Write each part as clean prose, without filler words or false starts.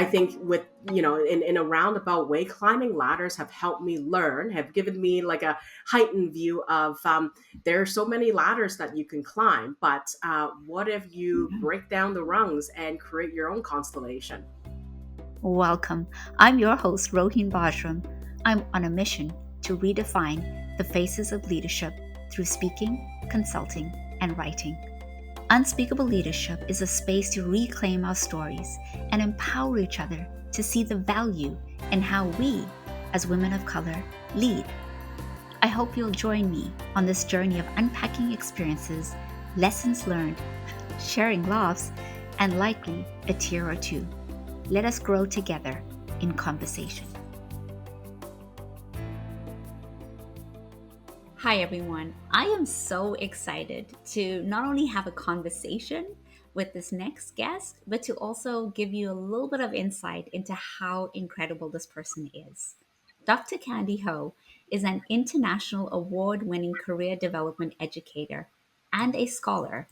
I think with, in a roundabout way, climbing ladders have helped me learn, have given me like a heightened view of there are so many ladders that you can climb, but what if you break down the rungs and create your own constellation? Welcome. I'm your host, Rohin Bajram. I'm on a mission to redefine the faces of leadership through speaking, consulting, and writing. Unspeakable Leadership is a space to reclaim our stories and empower each other to see the value in how we, as women of color, lead. I hope you'll join me on this journey of unpacking experiences, lessons learned, sharing laughs, and likely a tear or two. Let us grow together in conversation. Hi, everyone. I am so excited to not only have a conversation with this next guest, but to also give you a little bit of insight into how incredible this person is. Dr. Candy Ho is an international award winning career development educator and a scholar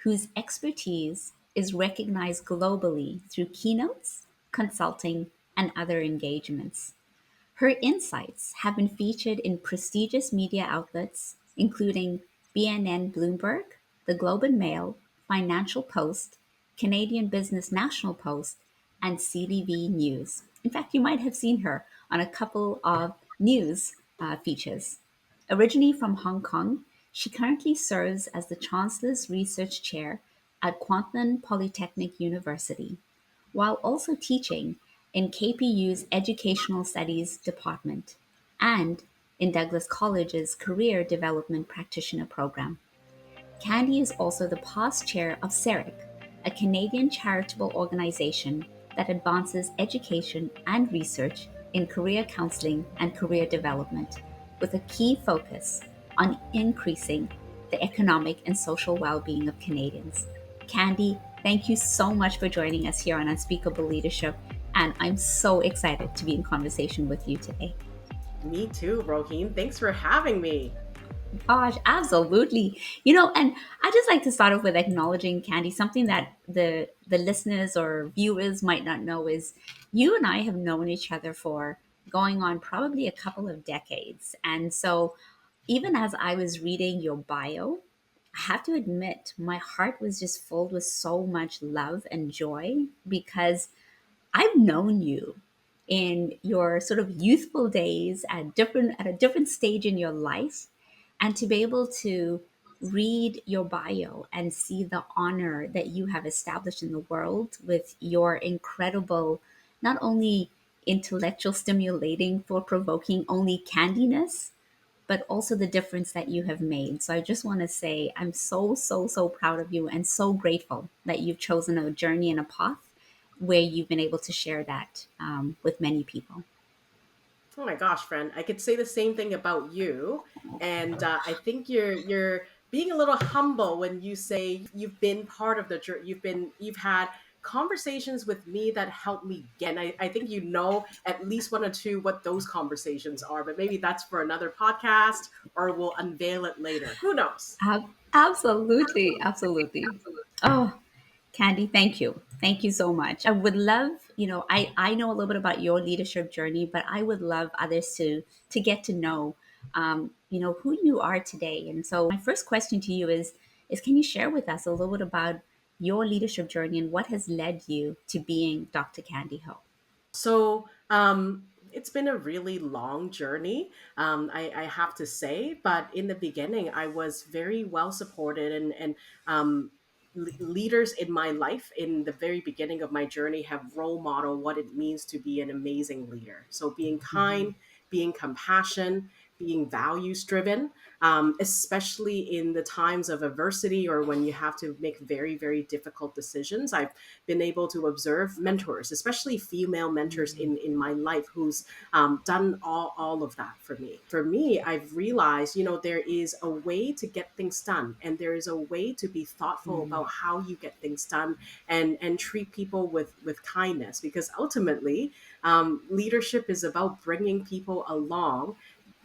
whose expertise is recognized globally through keynotes, consulting, and other engagements. Her insights have been featured in prestigious media outlets, including BNN Bloomberg, the Globe and Mail, Financial Post, Canadian Business National Post, and CTV News. In fact, you might have seen her on a couple of news features. Originally from Hong Kong, she currently serves as the Chancellor's Research Chair at Kwantlen Polytechnic University, while also teaching in KPU's Educational Studies Department and in Douglas College's Career Development Practitioner Program. Candy is also the past chair of CERIC, a Canadian charitable organization that advances education and research in career counseling and career development, with a key focus on increasing the economic and social well-being of Canadians. Candy, thank you so much for joining us here on Unspeakable Leadership, and I'm so excited to be in conversation with you today. Me too, Roheen. Thanks for having me. Gosh, absolutely. And I just like to start off with acknowledging, Candy, something that the listeners or viewers might not know is you and I have known each other for going on probably a couple of decades. And so even as I was reading your bio, I have to admit my heart was just filled with so much love and joy because I've known you in your sort of youthful days at a different stage in your life, and to be able to read your bio and see the honor that you have established in the world with your incredible, not only intellectual stimulating, thought provoking only candiness, but also the difference that you have made. So I just want to say I'm so proud of you and so grateful that you've chosen a journey and a path where you've been able to share that with many people. Oh my gosh, friend, I could say the same thing about you, and I think you're being a little humble when you say you've been part of the journey. You've had conversations with me that helped me get. And I think you know at least one or two what those conversations are, but maybe that's for another podcast, or we'll unveil it later. Who knows? Absolutely, absolutely. Oh, Candy, thank you. Thank you so much. I would love, I know a little bit about your leadership journey, but I would love others to get to know, who you are today. And so my first question to you is can you share with us a little bit about your leadership journey and what has led you to being Dr. Candy Ho? So it's been a really long journey, I have to say. But in the beginning, I was very well supported, and leaders in my life in the very beginning of my journey have role model what it means to be an amazing leader. So being Mhm. kind, being compassion, being values driven, especially in the times of adversity or when you have to make very, very difficult decisions. I've been able to observe mentors, especially female mentors in my life, who's done all of that for me. For me, I've realized, there is a way to get things done, and there is a way to be thoughtful about how you get things done, and treat people with kindness, because ultimately, leadership is about bringing people along,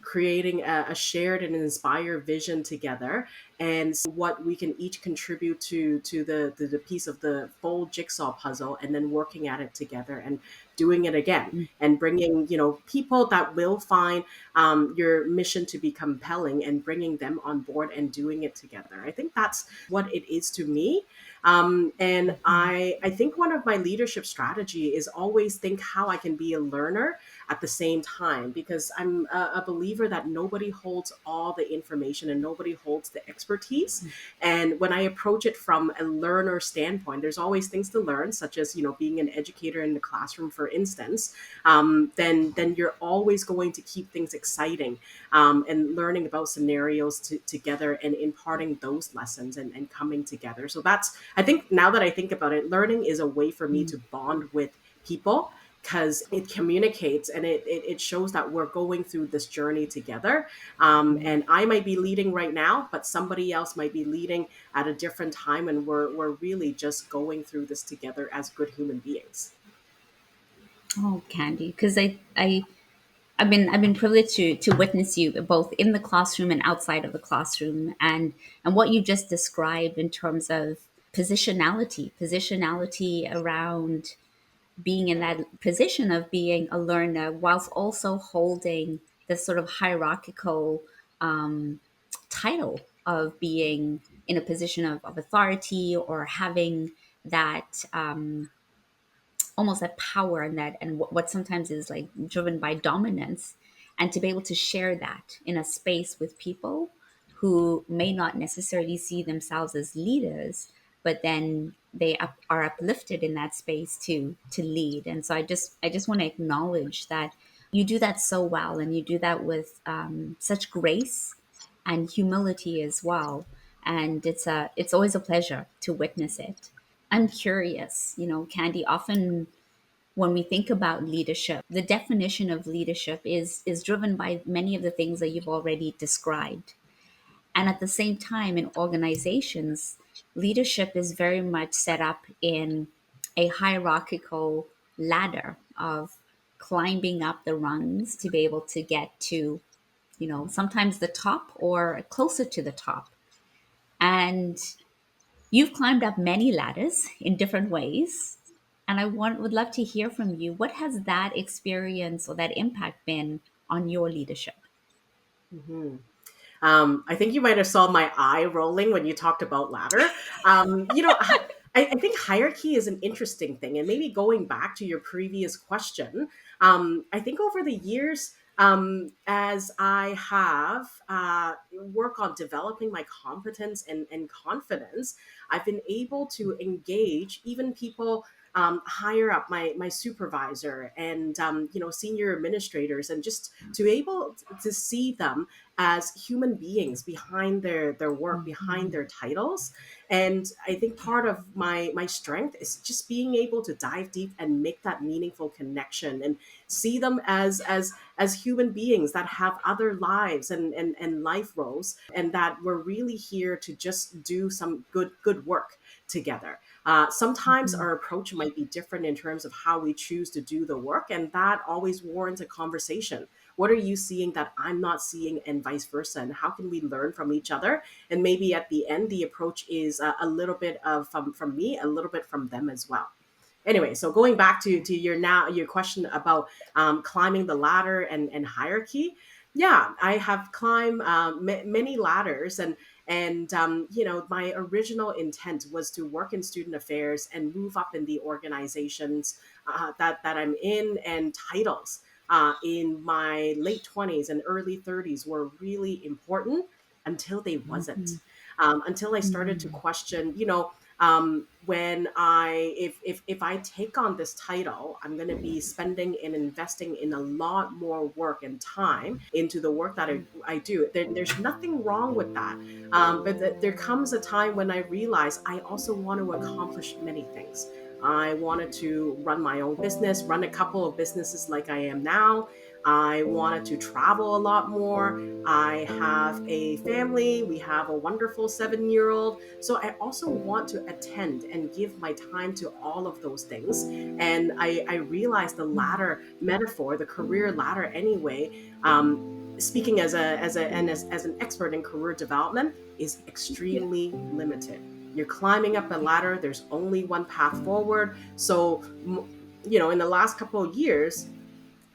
creating a shared and inspired vision together, and what we can each contribute to the piece of the full jigsaw puzzle, and then working at it together and doing it again, and bringing, people that will find your mission to be compelling, and bringing them on board and doing it together. I think that's what it is to me. And I think one of my leadership strategy is always think how I can be a learner at the same time, because I'm a believer that nobody holds all the information and nobody holds the expertise. And when I approach it from a learner standpoint, there's always things to learn, such as, being an educator in the classroom, for instance. Then you're always going to keep things exciting, and learning about scenarios together, and imparting those lessons, and coming together. So that's, I think, now that I think about it, learning is a way for me to bond with people, because it communicates, and it shows that we're going through this journey together. And I might be leading right now, but somebody else might be leading at a different time, and we're really just going through this together as good human beings. Oh, Candy, because I've been privileged to witness you both in the classroom and outside of the classroom, and what you just described in terms of positionality around being in that position of being a learner whilst also holding this sort of hierarchical title of being in a position of authority, or having that almost that power, and that, and what sometimes is like driven by dominance, and to be able to share that in a space with people who may not necessarily see themselves as leaders, but then they are uplifted in that space to lead. And so I just want to acknowledge that you do that so well, and you do that with such grace and humility as well. And it's always a pleasure to witness it. I'm curious, Candy, often when we think about leadership, the definition of leadership is driven by many of the things that you've already described. And at the same time, in organizations, leadership is very much set up in a hierarchical ladder of climbing up the rungs to be able to get to, sometimes the top or closer to the top. And you've climbed up many ladders in different ways. And would love to hear from you. What has that experience or that impact been on your leadership? Mhm. I think you might have saw my eye rolling when you talked about ladder. I think hierarchy is an interesting thing. And maybe going back to your previous question, I think over the years, as I have work on developing my competence and confidence, I've been able to engage even people higher up, my supervisor, and senior administrators, and just to able to see them as human beings behind their work, behind their titles. And I think part of my strength is just being able to dive deep and make that meaningful connection, and see them as human beings that have other lives, and life roles, and that we're really here to just do some good work together. Sometimes our approach might be different in terms of how we choose to do the work, and that always warrants a conversation. What are you seeing that I'm not seeing, and vice versa? And how can we learn from each other? And maybe at the end, the approach is a little bit of from me, a little bit from them as well. Anyway, so going back to your question about climbing the ladder and hierarchy. Yeah, I have climbed many ladders, and my original intent was to work in student affairs and move up in the organizations that I'm in, and titles in my late 20s and early 30s were really important until they wasn't. Until I started to question, when if I take on this title, I'm going to be spending and investing in a lot more work and time into the work that I do. There's nothing wrong with that. But there comes a time when I realize I also want to accomplish many things. I wanted to run my own business, run a couple of businesses like I am now. I wanted to travel a lot more. I have a family. We have a wonderful 7-year-old. So I also want to attend and give my time to all of those things. And I realized the ladder metaphor, the career ladder anyway, speaking as an expert in career development, is Yeah. extremely limited. You're climbing up a ladder. There's only one path forward. So, in the last couple of years,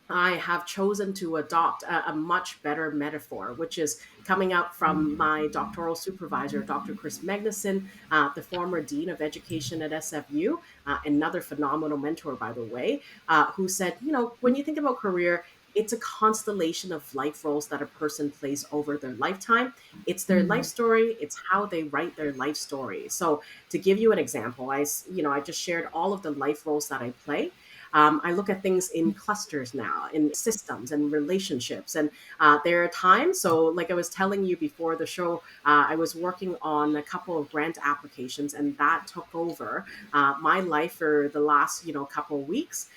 I have chosen to adopt a much better metaphor, which is coming out from my doctoral supervisor, Dr. Chris Magnuson, the former dean of education at SFU, another phenomenal mentor, by the way, who said, when you think about career, it's a constellation of life roles that a person plays over their lifetime. It's their life Mm. story. It's how they write their life story. So, to give you an example, I just shared all of the life roles that I play. I look at things in clusters now, in systems and relationships. And there are times, so like I was telling you before the show, I was working on a couple of grant applications, and that took over my life for the last, couple of weeks.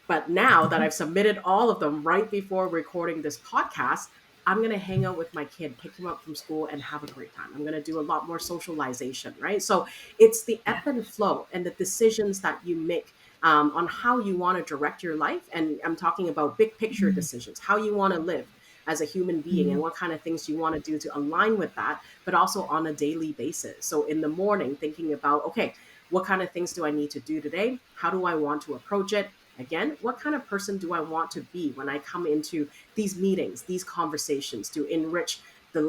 But now that I've submitted all of them right before recording this podcast, I'm going to hang out with my kid, pick him up from school, and have a great time. I'm going to do a lot more socialization, right? So it's the ebb Yeah. and flow and the decisions that you make on how you want to direct your life. And I'm talking about big picture Mm. decisions, how you want to live as a human being and Mm. what kind of things you want to do to align with that, but also on a daily basis. So in the morning, thinking about, okay, what kind of things do I need to do today? How do I want to approach it? Again, what kind of person do I want to be when I come into these meetings, these conversations to enrich the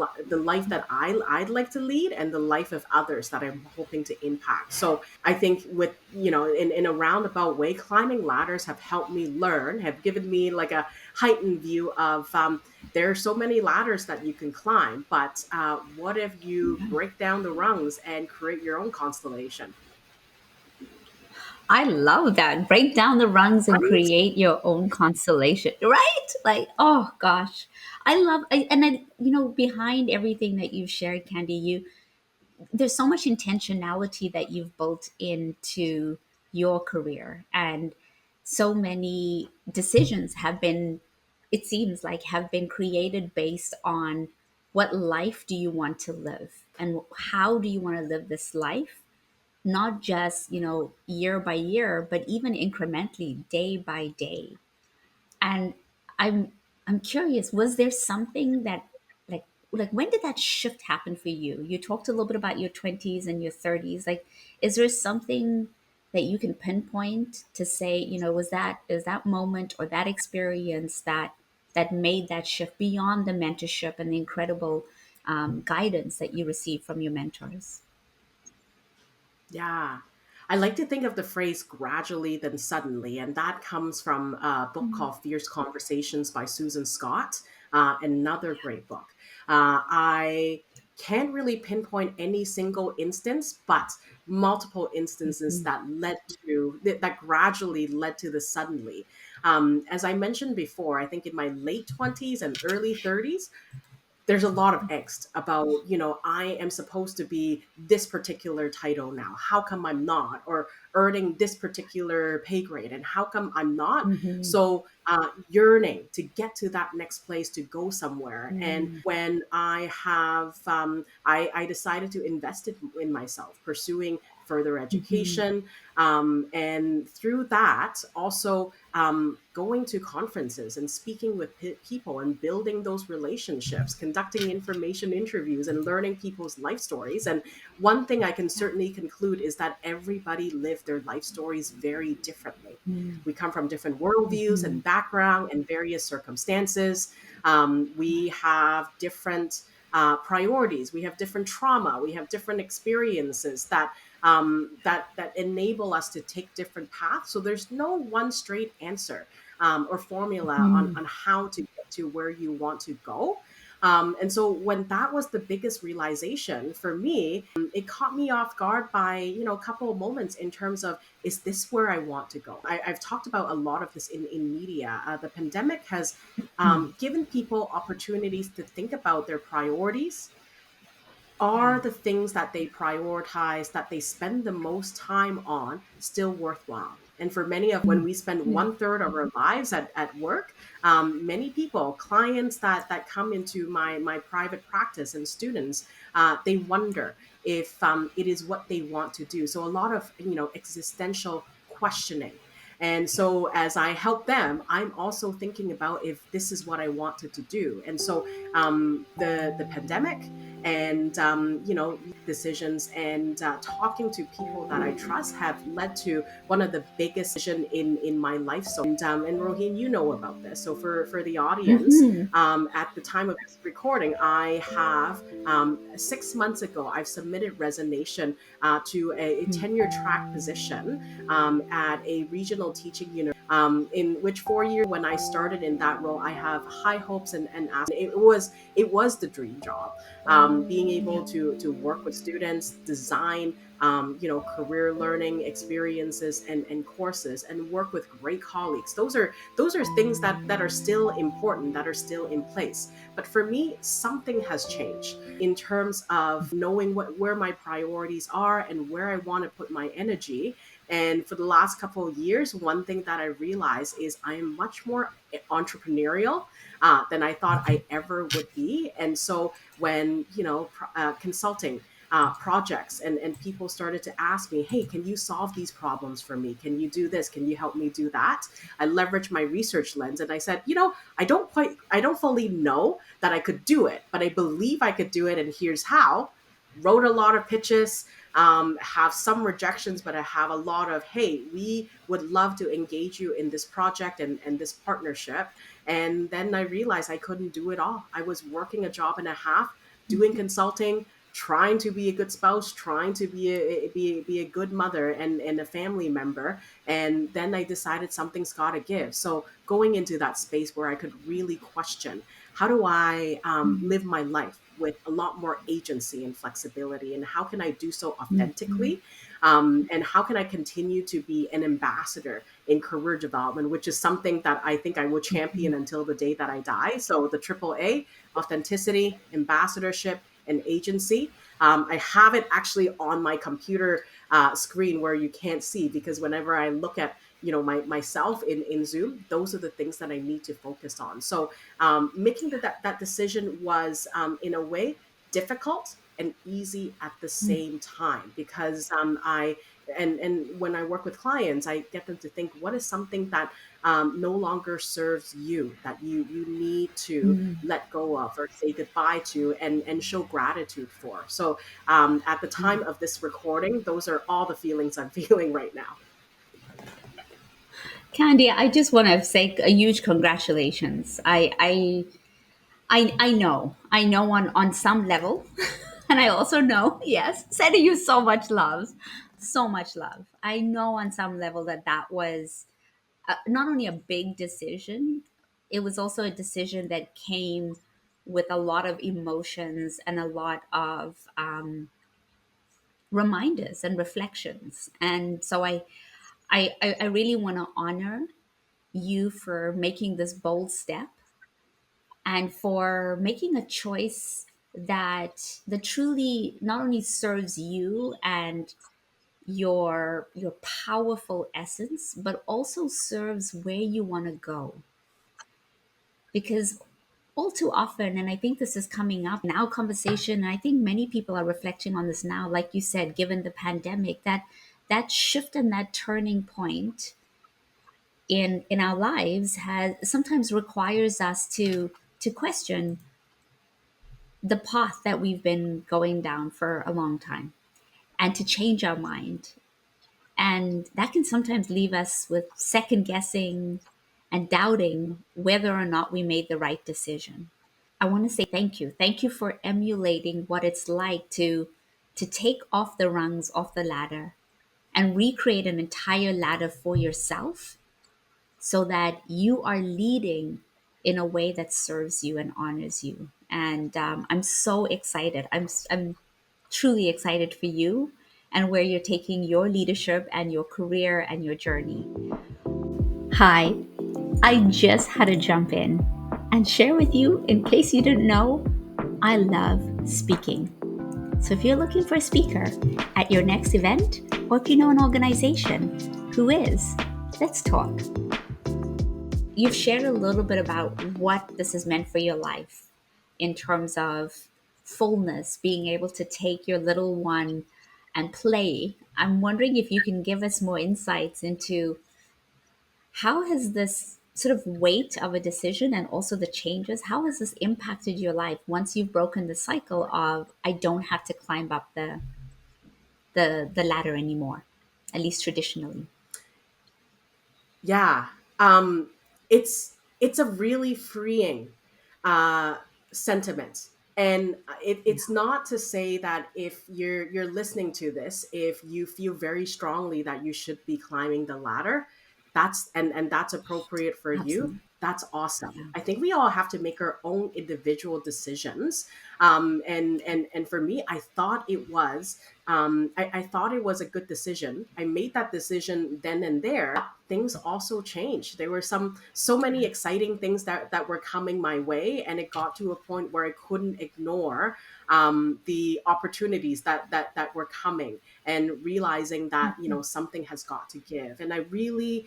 life that I'd like to lead and the life of others that I'm hoping to impact. So I think with, in a roundabout way, climbing ladders have helped me learn, have given me like a heightened view of there are so many ladders that you can climb, but what if you break down the rungs and create your own constellation? I love that. Break down the rungs and Right? create your own constellation, right? Like, oh gosh, and then behind everything that you've shared, Candy, there's so much intentionality that you've built into your career, and so many decisions have been, it seems like, have been created based on what life do you want to live and how do you want to live this life, not just year by year, but even incrementally, day by day. And i'm I'm curious, was there something that, like when did that shift happen for you? You talked a little bit about your 20s and your 30s. Like, is there something that you can pinpoint to say, was that, is that moment or that experience that made that shift beyond the mentorship and the incredible guidance that you received from your mentors? Yeah. I like to think of the phrase gradually then suddenly, and that comes from a book called Fierce Conversations by Susan Scott, another great book. I can't really pinpoint any single instance, but multiple instances Mhm. that gradually led to the suddenly. As I mentioned before, I think in my late 20s and early 30s, there's a lot of angst about, I am supposed to be this particular title now, how come I'm not, or earning this particular pay grade and how come I'm not. Mhm. So yearning to get to that next place, to go somewhere. And Mm. when I decided to invest in myself, pursuing further Mhm. education, and through that also going to conferences and speaking with people and building those relationships, conducting information interviews and learning people's life stories. And one thing I can certainly conclude is that everybody lived their life stories very differently. Mm. We come from different worldviews and Mhm. background and various circumstances. We have different priorities. We have different trauma. We have different experiences that enable us to take different paths. So there's no one straight answer or formula Mhm. on how to get to where you want to go. And so when that was the biggest realization for me, it caught me off guard by, a couple of moments in terms of, is this where I want to go? I've talked about a lot of this in media. The pandemic has given people opportunities to think about their priorities. Are the things that they prioritize, that they spend the most time on, still worthwhile? And for many of, when we spend Yeah. one third of our lives at work, many people, clients that come into my private practice and students, they wonder if it is what they want to do. So a lot of existential questioning. And so as I help them, I'm also thinking about if this is what I wanted to do. And so the pandemic and decisions and talking to people that I trust have led to one of the biggest decision in my life. So and Roheen, you know about this. So for the audience, Hmm. at the time of this recording, I have 6 months ago I've submitted resignation to a tenure-track position at a regional teaching university. In which 4 years when I started in that role, I have high hopes and it was the dream job. Being able to work with students, design career learning experiences and courses, and work with great colleagues. Those are things that are still important, that are still in place. But for me, something has changed in terms of knowing where my priorities are and where I want to put my energy. And for the last couple of years, one thing that I realized is I am much more entrepreneurial than I thought I ever would be. And so when consulting projects and people started to ask me, hey, can you solve these problems for me? Can you do this? Can you help me do that? I leveraged my research lens and I said, I don't fully know that I could do it, but I believe I could do it. And here's how. Wrote a lot of pitches, have some rejections, but I have a lot of, hey, we would love to engage you in this project and this partnership. And then I realized I couldn't do it all. I was working a job and a half, doing consulting, trying to be a good spouse, trying to be a good mother and a family member. And then I decided something's got to give. So going into that space where I could really question, how do I live my life with a lot more agency and flexibility, and how can I do so authentically, and how can I continue to be an ambassador in career development, which is something that I think I will champion until the day that I die. So the triple A: authenticity, ambassadorship, and agency. I have it actually on my computer screen where you can't see, because whenever I look at myself in Zoom, those are the things that I need to focus on. So making that decision was in a way difficult and easy at the same time, because I and when I work with clients, I get them to think, what is something that no longer serves you, that you need to let go of or say goodbye to and show gratitude for. So at the time of this recording, those are all the feelings I'm feeling right now. Candy, I just want to say a huge congratulations. I know on some level, and I also know, yes, sending you so much love, so much love. I know on some level that that was not only a big decision, it was also a decision that came with a lot of emotions and a lot of reminders and reflections. And so I really want to honor you for making this bold step and for making a choice that truly not only serves you and your powerful essence, but also serves where you want to go. Because all too often, and I think this is coming up in our conversation, and I think many people are reflecting on this now, like you said, given the pandemic, that shift and that turning point in our lives has sometimes requires us to question the path that we've been going down for a long time and to change our mind. And that can sometimes leave us with second guessing and doubting whether or not we made the right decision. I want to say thank you. Thank you for emulating what it's like to take off the rungs off the ladder and recreate an entire ladder for yourself so that you are leading in a way that serves you and honors you. And I'm so excited. I'm truly excited for you and where you're taking your leadership and your career and your journey. Hi, I just had to jump in and share with you, in case you didn't know, I love speaking. So if you're looking for a speaker at your next event, or if you know an organization who is, let's talk. You've shared a little bit about what this has meant for your life in terms of fullness, being able to take your little one and play. I'm wondering if you can give us more insights into How has this sort of weight of a decision and also the changes, how has this impacted your life once you've broken the cycle of I don't have to climb up the ladder anymore, at least traditionally? Yeah. Um, it's a really freeing uh, sentiment. And it's not to say that if you're listening to this, if you feel very strongly that you should be climbing the ladder, and that's appropriate for you. Absolutely. That's awesome. Yeah. I think we all have to make our own individual decisions. And for me, I thought it was a good decision. I made that decision then and there. Things also changed. There were so many exciting things that were coming my way, and it got to a point where I couldn't ignore the opportunities that were coming, and realizing that something has got to give. And I really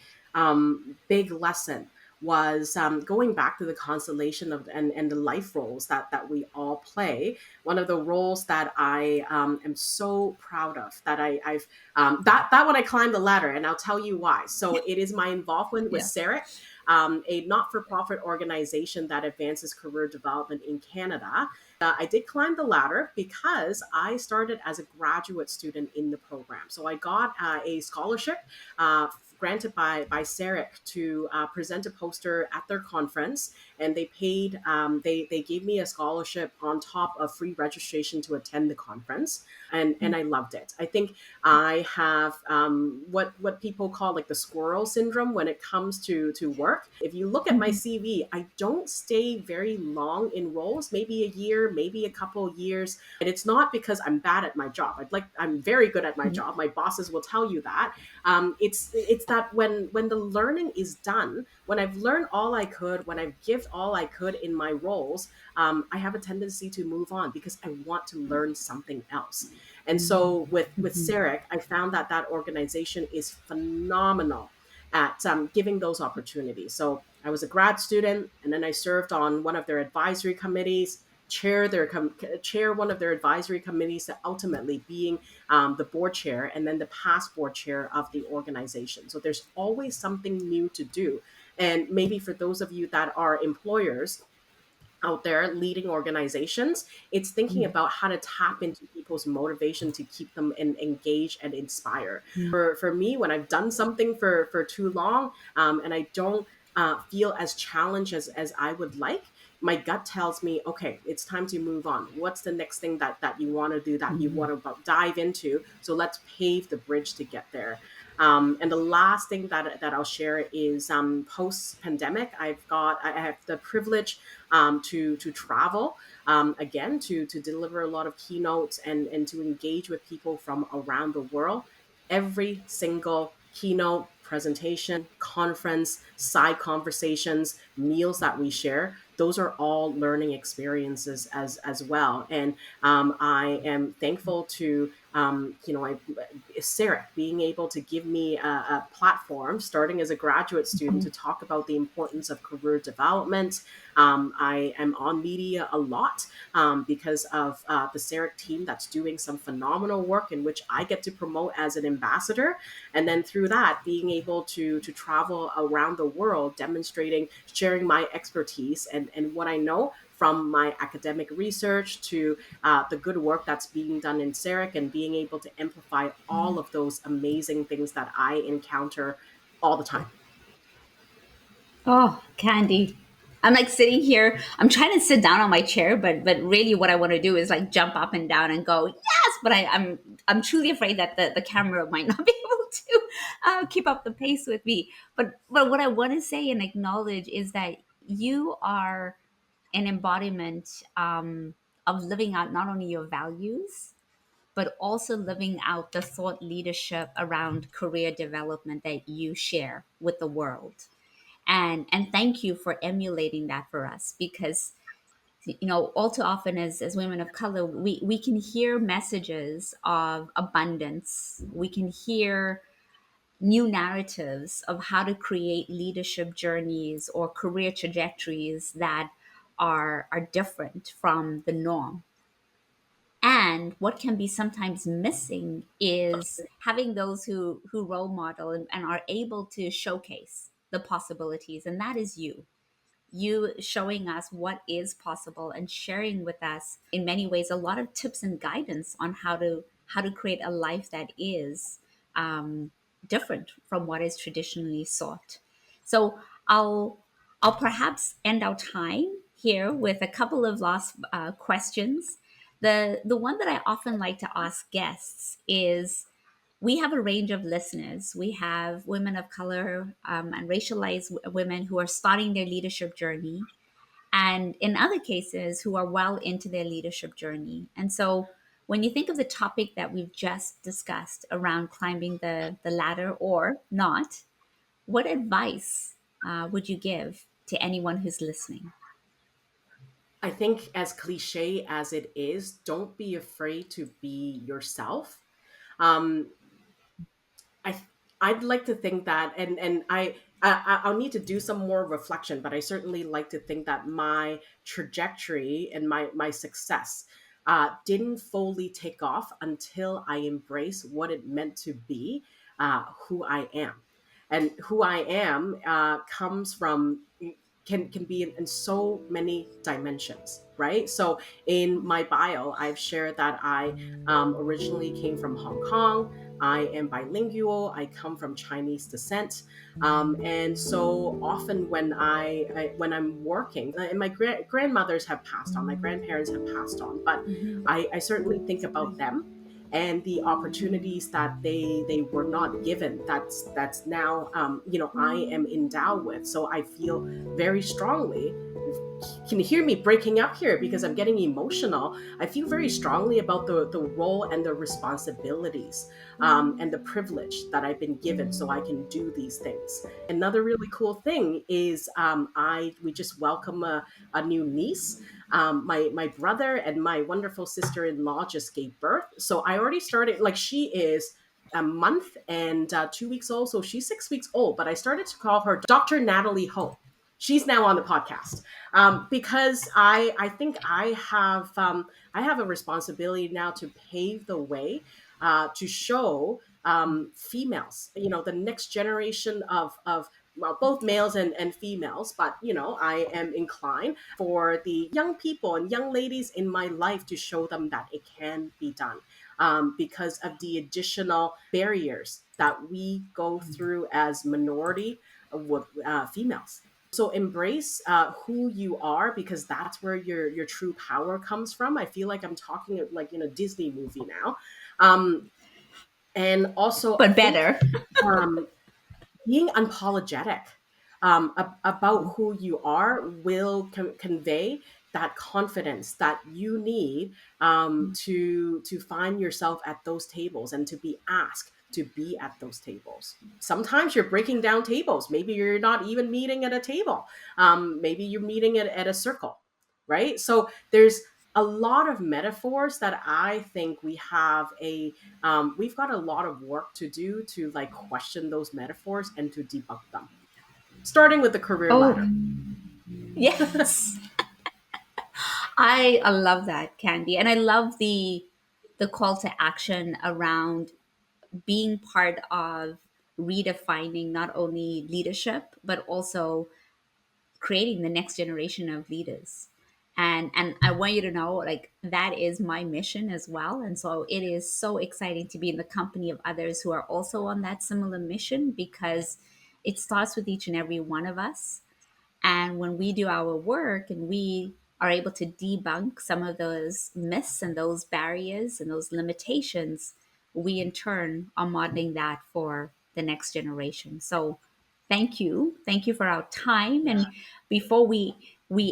big lesson was going back to the constellation of and the life roles that we all play. One of the roles that I am so proud of, that I've that one I climbed the ladder, and I'll tell you why. So it is my involvement with Yeah. CEREC, a not-for-profit organization that advances career development in Canada. I did climb the ladder because I started as a graduate student in the program. So I got a scholarship uh, granted by CEREC to present a poster at their conference, and they gave me a scholarship on top of free registration to attend the conference, and I loved it. I think I have what people call like the squirrel syndrome when it comes to work. If you look at my Mhm. CV, I don't stay very long in roles, maybe a year, maybe a couple of years, and it's not because I'm bad at my job. I'm very good at my Mhm. job. My bosses will tell you that. It's that when the learning is done, when I've learned all I could, when I've given all I could in my roles, I have a tendency to move on because I want to learn something else. And so with Mhm. CEREC, I found that organization is phenomenal at giving those opportunities. So I was a grad student, and then I served on one of their advisory committees, chair one of their advisory committees, to ultimately being the board chair, and then the past board chair of the organization. So there's always something new to do. And maybe for those of you that are employers out there leading organizations, it's thinking about how to tap into people's motivation to keep them engaged and inspired. For me, when I've done something for too long, and I don't feel as challenged as I would like, my gut tells me, okay, it's time to move on. What's the next thing that you want to do, that you want to dive into? So let's pave the bridge to get there. And the last thing that I'll share is post pandemic, I have the privilege to travel again, to deliver a lot of keynotes, and to engage with people from around the world. Every single keynote, presentation, conference, side conversations, meals that we share, those are all learning experiences as well. And I am thankful to Sarah being able to give me a platform, starting as a graduate student, to talk about the importance of career development. I am on media a lot because of the CEREC team that's doing some phenomenal work, in which I get to promote as an ambassador. And then through that, being able to travel around the world, demonstrating, sharing my expertise and what I know from my academic research to the good work that's being done in CEREC, and being able to amplify all of those amazing things that I encounter all the time. Oh, Candy. I'm like sitting here. I'm trying to sit down on my chair, but really what I want to do is like jump up and down and go, yes, but I'm truly afraid that the camera might not be able to keep up the pace with me. But what I want to say and acknowledge is that you are an embodiment of living out not only your values, but also living out the thought leadership around career development that you share with the world. And thank you for emulating that for us, because all too often as women of color, we can hear messages of abundance, we can hear new narratives of how to create leadership journeys or career trajectories that are different from the norm. And what can be sometimes missing is having those who role model and are able to showcase. the possibilities, and that is you showing us what is possible and sharing with us in many ways a lot of tips and guidance on how to create a life that is um, different from what is traditionally sought. So I'll perhaps end our time here with a couple of last questions. The one that I often like to ask guests is, we have a range of listeners. We have women of color and racialized women who are starting their leadership journey, and in other cases, who are well into their leadership journey. And so, when you think of the topic that we've just discussed around climbing the ladder or not, what advice would you give to anyone who's listening? I think, as cliche as it is, don't be afraid to be yourself. Um, I I'd like to think that, and I'll need to do some more reflection, but I certainly like to think that my trajectory and my success didn't fully take off until I embrace what it meant to be who I am, and who I am comes from, can be in so many dimensions, right? So in my bio, I've shared that I originally came from Hong Kong. I am bilingual. I come from Chinese descent, and so often when I'm working, and my grandmothers have passed on, my grandparents have passed on, but I certainly think about them and the opportunities that they were not given. That's now, I am endowed with. So I feel very strongly. Can you hear me breaking up here because I'm getting emotional? I feel very strongly about the role and the responsibilities and the privilege that I've been given so I can do these things. Another really cool thing is I we just welcome a new niece. My brother and my wonderful sister-in-law just gave birth. So I already started, like, she is a month and 2 weeks old. So she's 6 weeks old, but I started to call her Dr. Natalie Ho. She's now on the podcast because I think I have a responsibility now to pave the way to show females, the next generation of well, both males and females, but I am inclined for the young people and young ladies in my life to show them that it can be done, because of the additional barriers that we go through as minority females. So embrace who you are, because that's where your true power comes from. I feel like I'm talking like in a Disney movie now. And also, I But think better. um, being unapologetic about who you are will convey that confidence that you need to find yourself at those tables and to be asked to be at those tables. Sometimes you're breaking down tables. Maybe you're not even meeting at a table. Maybe you're meeting at a circle, right? So there's a lot of metaphors that I think we've got a lot of work to do to like question those metaphors and to debunk them, starting with the career Oh, ladder. yes. I love that, Candy. And I love the call to action around being part of redefining not only leadership but also creating the next generation of leaders. And I want you to know, like, that is my mission as well. And so it is so exciting to be in the company of others who are also on that similar mission, because it starts with each and every one of us. And when we do our work and we are able to debunk some of those myths and those barriers and those limitations, we in turn are modeling that for the next generation. So thank you. Thank you for our time. And before we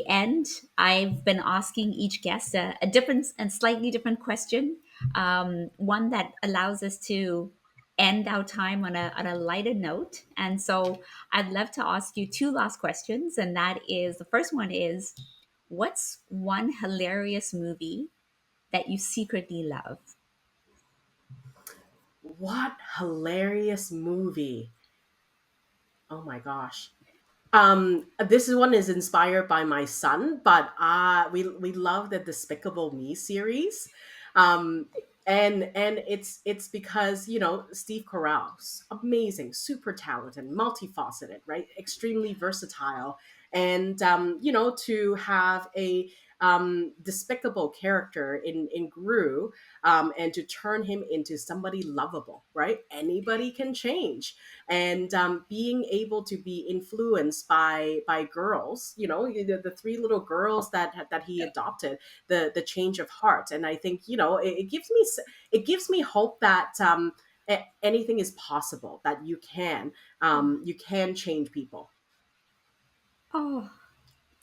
end, I've been asking each guest a different and slightly different question, one that allows us to end our time on a lighter note. And so I'd love to ask you two last questions. And that is, the first one is, what's one hilarious movie that you secretly love? What hilarious movie! Oh my gosh. This one is inspired by my son, but we love the Despicable Me series. Um, And it's because, Steve Carell's amazing, super talented, multifaceted, right, extremely versatile. And to have a despicable character in Gru, and to turn him into somebody lovable, right? Anybody can change. And being able to be influenced by girls, the three little girls that he adopted, the change of heart. And I think, it gives me hope that anything is possible, that you can change people. Oh,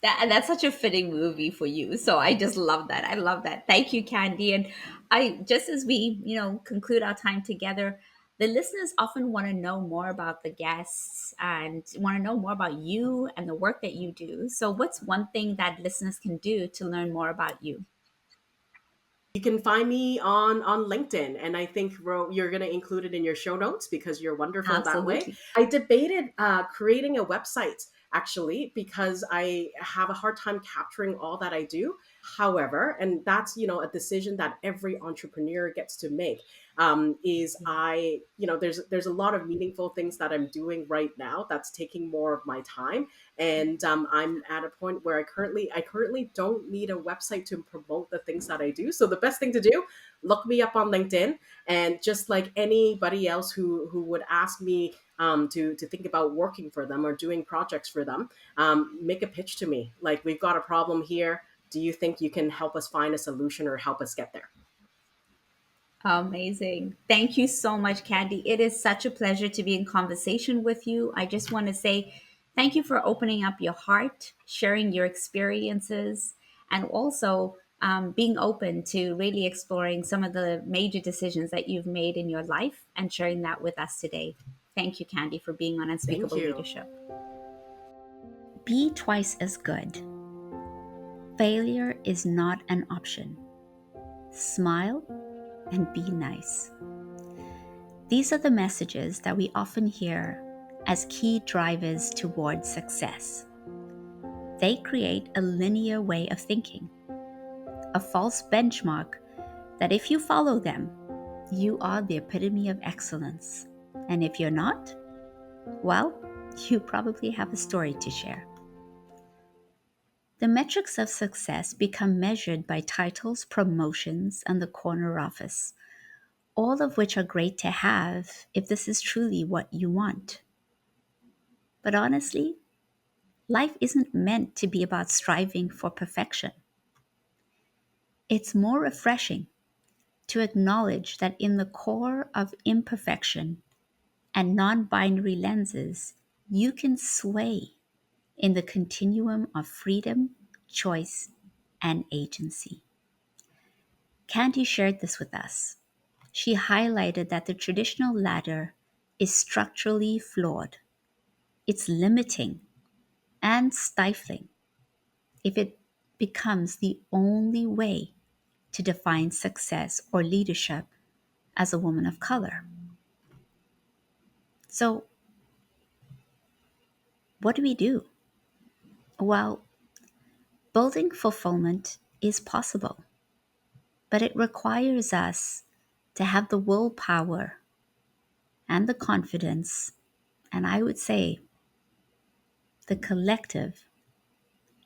that's such a fitting movie for you. So I just love that. I love that. Thank you, Candy. And I just as we, conclude our time together, the listeners often want to know more about the guests and want to know more about you and the work that you do. So what's one thing that listeners can do to learn more about you? You can find me on LinkedIn, and I think, you're going to include it in your show notes because you're wonderful that way. Absolutely. I debated creating a website, actually, because I have a hard time capturing all that I do. However, and that's, a decision that every entrepreneur gets to make. Is I you know there's a lot of meaningful things that I'm doing right now that's taking more of my time. And I'm at a point where I currently don't need a website to promote the things that I do. So the best thing to do, look me up on LinkedIn. And just like anybody else who would ask me to think about working for them or doing projects for them, make a pitch to me, like, we've got a problem here, do you think you can help us find a solution or help us get there? Amazing. Thank you so much, Candy. It is such a pleasure to be in conversation with you. I just want to say thank you for opening up your heart, sharing your experiences, and also being open to really exploring some of the major decisions that you've made in your life and sharing that with us today. Thank you, Candy, for being on Thank Unspeakable you. Leadership. Be twice as good. Failure is not an option. Smile and be nice. These are the messages that we often hear as key drivers towards success. They create a linear way of thinking, a false benchmark that if you follow them, you are the epitome of excellence. And if you're not, well, you probably have a story to share. The metrics of success become measured by titles, promotions, and the corner office, all of which are great to have if this is truly what you want. But honestly, life isn't meant to be about striving for perfection. It's more refreshing to acknowledge that in the core of imperfection and non binary lenses, you can sway in the continuum of freedom, choice, and agency. Candy shared this with us. She highlighted that the traditional ladder is structurally flawed. It's limiting and stifling if it becomes the only way to define success or leadership as a woman of color. So, what do we do? Well, building fulfillment is possible, but it requires us to have the willpower and the confidence, and I would say the collective,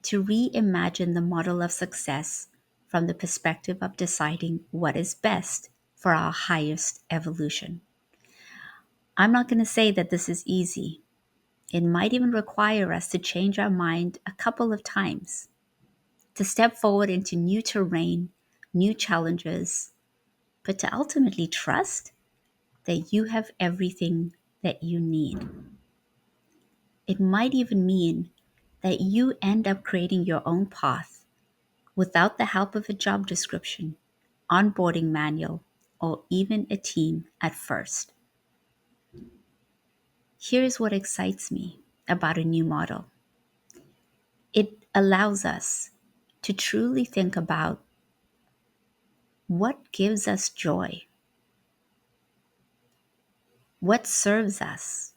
to reimagine the model of success from the perspective of deciding what is best for our highest evolution. I'm not going to say that this is easy. It might even require us to change our mind a couple of times, to step forward into new terrain, new challenges, but to ultimately trust that you have everything that you need. It might even mean that you end up creating your own path without the help of a job description, onboarding manual, or even a team at first. Here's what excites me about a new model. It allows us to truly think about what gives us joy, what serves us,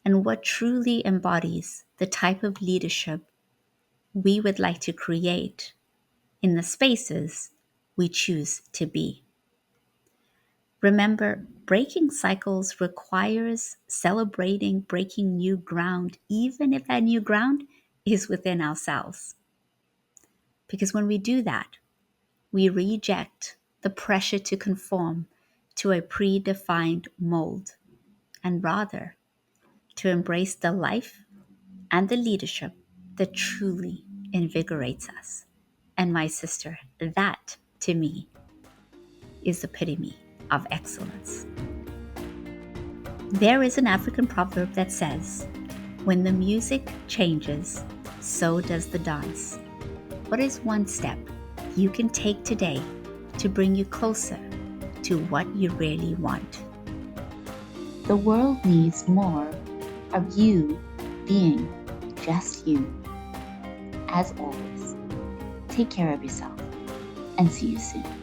and what truly embodies the type of leadership we would like to create in the spaces we choose to be. Remember, breaking cycles requires celebrating breaking new ground, even if that new ground is within ourselves. Because when we do that, we reject the pressure to conform to a predefined mold and rather to embrace the life and the leadership that truly invigorates us. And my sister, that to me is the epitome of excellence. There is an African proverb that says, when the music changes, so does the dance. What is one step you can take today to bring you closer to what you really want? The world needs more of you being just you. As always, take care of yourself and see you soon.